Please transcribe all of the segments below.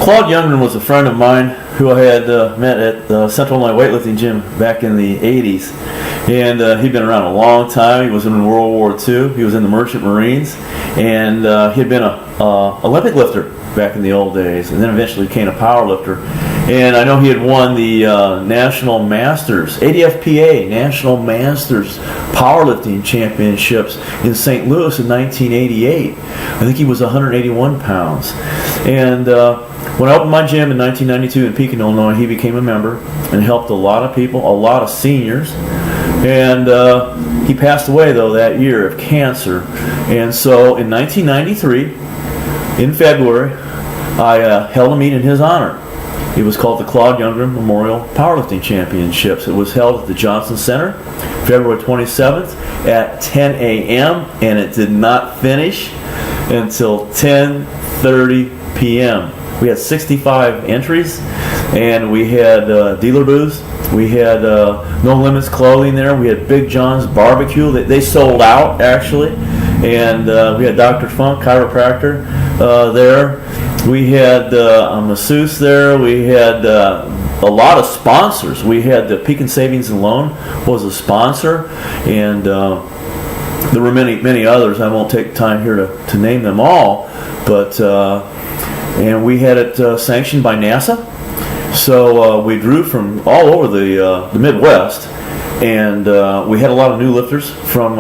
Claude Youngren was a friend of mine who I had met at the Central Illinois Weightlifting Gym back in the 80s. And he'd been around a long time. He was in World War II. He was in the Merchant Marines. And he had been an Olympic lifter back in the old days, and then eventually became a power lifter. And I know he had won the National Masters, ADFPA National Masters Powerlifting Championships in St. Louis in 1988. I think he was 181 pounds. And when I opened my gym in 1992 in Pekin, Illinois, he became a member and helped a lot of people, a lot of seniors. And he passed away, though, that year of cancer. And so in 1993, in February, I held a meet in his honor. It was called the Claude Youngren Memorial Powerlifting Championships. It was held at the Johnson Center, February 27th at 10 a.m., and it did not finish until 10:30 p.m. We had 65 entries, and we had dealer booths. We had No Limits clothing there. We had Big John's Barbecue. They sold out, actually. And we had Dr. Funk, chiropractor, there. We had a masseuse there. We had a lot of sponsors. We had the Pekin Savings and Loan was a sponsor, and there were many others. I won't take time here to name them all, but and we had it sanctioned by NASA. So we drew from all over the Midwest. And we had a lot of new lifters from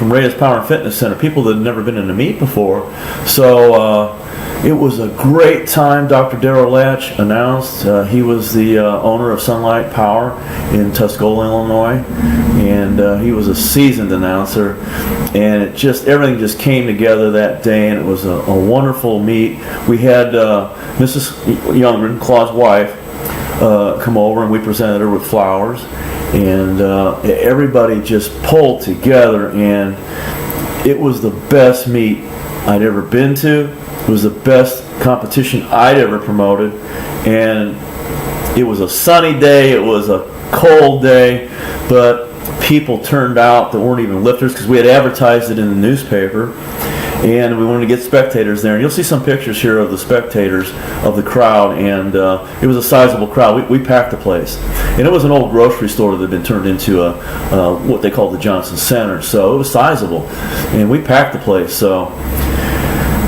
Raya's Power and Fitness Center, people that had never been in a meet before. So it was a great time. Dr. Darrell Latch announced. He was the owner of Sunlight Power in Tuscola, Illinois, and he was a seasoned announcer. And everything just came together that day, and it was a wonderful meet. We had Mrs. Youngren, Claude's wife, come over, and we presented her with flowers. And everybody just pulled together, and it was the best meet I'd ever been to. It was the best competition I'd ever promoted, and it was a sunny day. It was a cold day, but people turned out that weren't even lifters because we had advertised it in the newspaper, and we wanted to get spectators there. And you'll see some pictures here of the spectators of the crowd, and it was a sizable crowd. We packed the place. And it was an old grocery store that had been turned into what they called the Johnson Center. So it was sizable, and we packed the place. So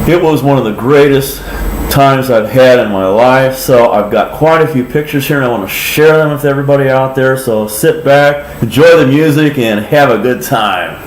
it was one of the greatest times I've had in my life. So I've got quite a few pictures here, and I want to share them with everybody out there. So sit back, enjoy the music, and have a good time.